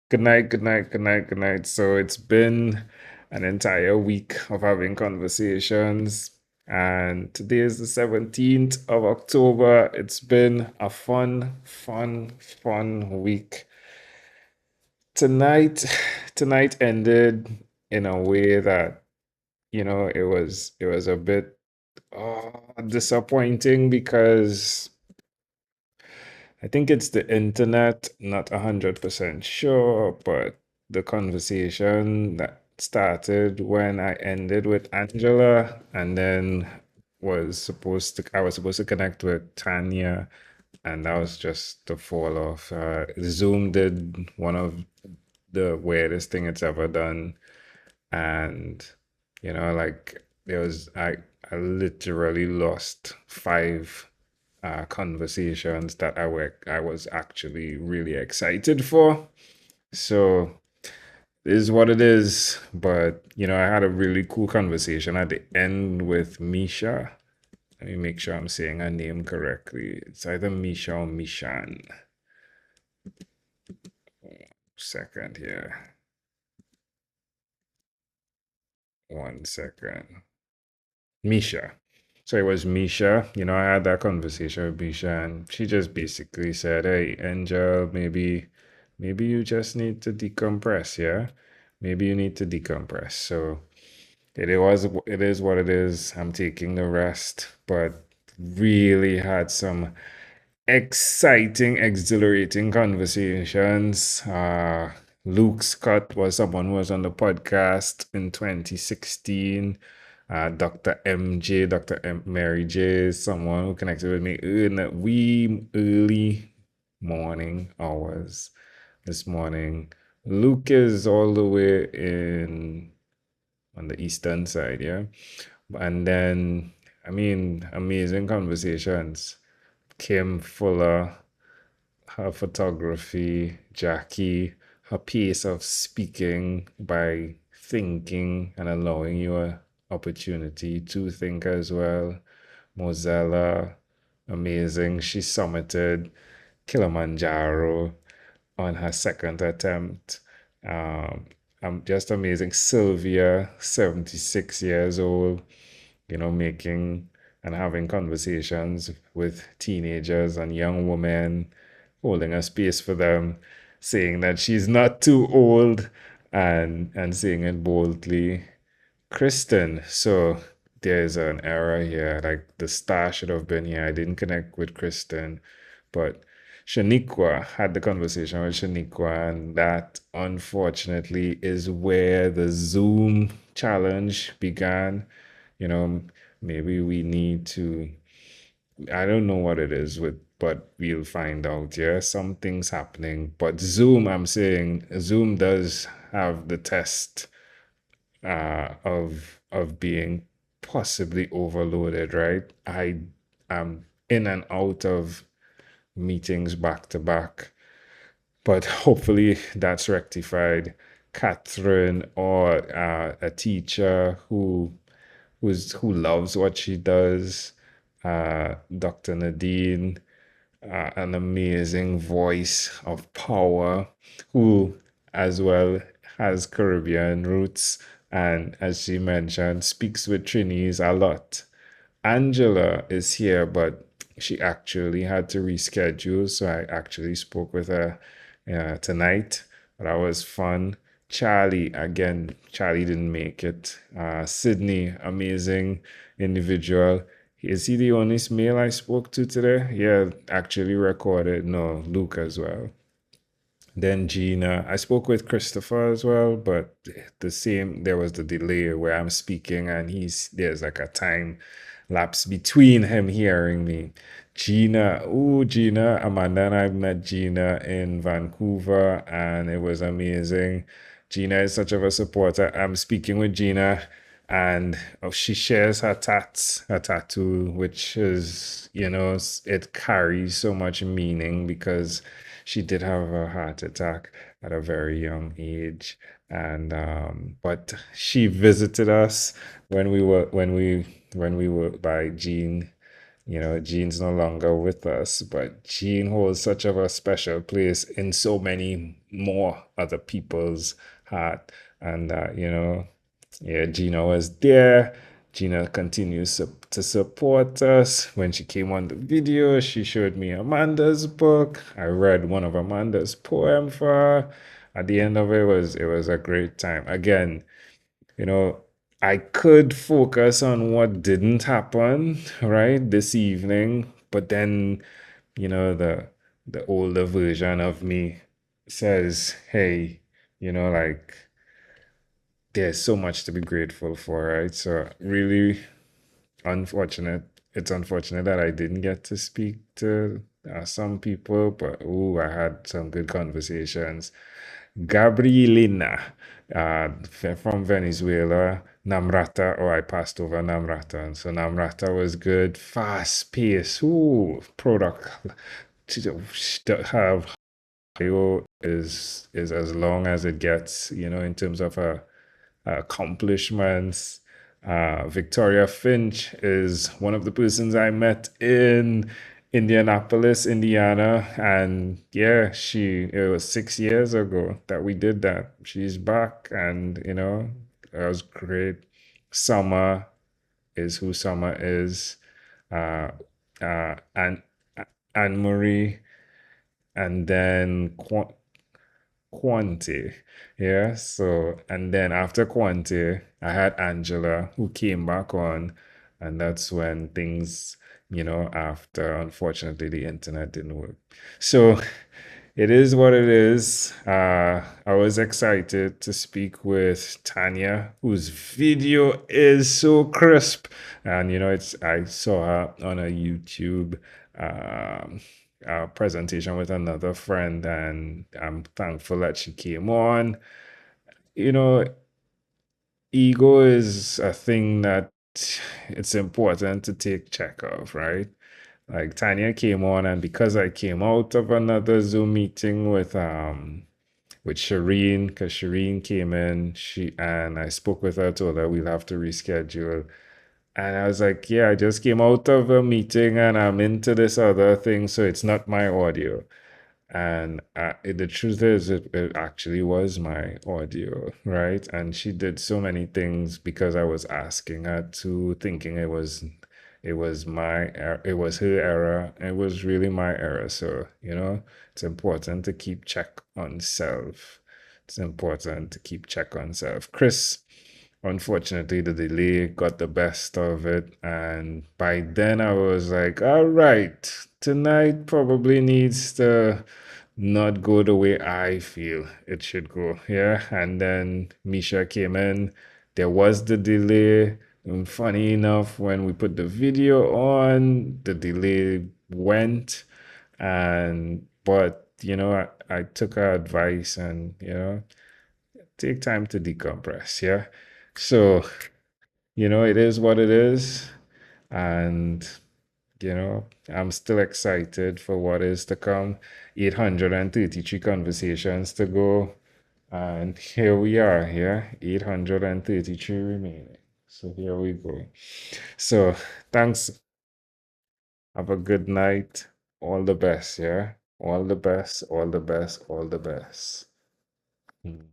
Good night, good night, good night, good night. So it's been an entire week of having conversations, and today is the 17th of October. It's been a fun week. Tonight, tonight ended in a way that, it was a bit disappointing because I think it's the internet, not 100% sure, but the conversation that started when I ended with Angela and then I was supposed to connect with Tanya, and that was just the fall off. Zoom did one of the weirdest thing it's ever done, and like I literally lost five conversations that I was actually really excited for. So it is what it is. But I had a really cool conversation at the end with Misha. Let me make sure I'm saying her name correctly. It's either Misha or Mishan. Second here. 1 second. Misha. So it was Misha. I had that conversation with Misha, and she just basically said, "Hey, Angel, maybe you just need to decompress, yeah? Maybe you need to decompress." So it is what it is. I'm taking the rest, but really had some exciting, exhilarating conversations. Luke Scott was someone who was on the podcast in 2016. Dr. MJ, Mary J is someone who connected with me in the wee early morning hours this morning. Luke is all the way in on the eastern side, yeah. And then, I mean, amazing conversations. Kim Fuller, her photography, Jackie, her pace of speaking by thinking and allowing you an opportunity to think as well. Mozella, amazing. She summited Kilimanjaro on her second attempt. Um, just amazing. Sylvia, 76 years old, making and having conversations with teenagers and young women, holding a space for them, saying that she's not too old and saying it boldly. Kristen, so there's an error here. Like the star should have been here. I didn't connect with Kristen, but Shaniqua had the conversation with Shaniqua, and that unfortunately is where the Zoom challenge began. You know, maybe we need to, I don't know what it is with, but we'll find out. Yeah, something's happening. But Zoom, I'm saying Zoom does have the test of being possibly overloaded, right? I am in and out of meetings back to back, but hopefully that's rectified. Catherine, or a teacher who loves what she does. Dr. Nadine, an amazing voice of power, who as well has Caribbean roots, and as she mentioned, speaks with Trinis a lot. Angela is here, but she actually had to reschedule, so I actually spoke with her tonight. That was fun. Charlie, again, Charlie didn't make it. Sydney, amazing individual. Is he the only male I spoke to today? Yeah, actually recorded. No, Luke as well. Then Gina, I spoke with Christopher as well, but there was the delay where I'm speaking and there's like a time lapse between him hearing me. Gina, Amanda and I met Gina in Vancouver and it was amazing. Gina is such of a supporter. I'm speaking with Gina and she shares her tattoo, which is, it carries so much meaning because she did have a heart attack at a very young age, and but she visited us when we were by Jean Jean's no longer with us, but Jean holds such of a special place in so many more other people's heart. And yeah, Gina was there. Gina continues to support us. When she came on the video, she showed me Amanda's book. I read one of Amanda's poem for her. At the end of it was a great time. Again, you know, I could focus on what didn't happen, right, this evening, but then, the older version of me says, hey, like there's so much to be grateful for, right? So really unfortunate. It's unfortunate that I didn't get to speak to some people, but I had some good conversations. Gabrielina, from Venezuela, Namrata. Oh, I passed over Namrata, and so Namrata was good, fast pace. Product to have is as long as it gets, in terms of accomplishments. Victoria Finch is one of the persons I met in Indianapolis, Indiana, and yeah, it was 6 years ago that we did that. She's back, and that was great. Summer is who Summer is. Uh, and Anne Marie, and then Quante. Yeah. So, and then after Quante, I had Angela who came back on. And that's when things, after unfortunately the internet didn't work. So it is what it is. I was excited to speak with Tanya, whose video is so crisp. And, I saw her on a YouTube. Um, Presentation with another friend, and I'm thankful that she came on. You know, ego is a thing that it's important to take check of, right? Like Tanya came on, and because I came out of another Zoom meeting with Shireen, because Shireen came in, and I spoke with her, told her we'll have to reschedule. And I was like, yeah, I just came out of a meeting and I'm into this other thing, so it's not my audio. And the truth is, it actually was my audio, right? And she did so many things because I was asking her to, thinking it was her error. It was really my error. So, it's important to keep check on self. It's important to keep check on self. Chris, unfortunately, the delay got the best of it. And by then I was like, all right, tonight probably needs to not go the way I feel it should go. Yeah. And then Misha came in. There was the delay. And funny enough, when we put the video on, the delay went. But, I took her advice and, take time to decompress. Yeah. So, it is what it is. And, I'm still excited for what is to come. 833 conversations to go. And here we are, yeah, 833 remaining. So here we go. So thanks. Have a good night. All the best, yeah. All the best, all the best, all the best. Mm.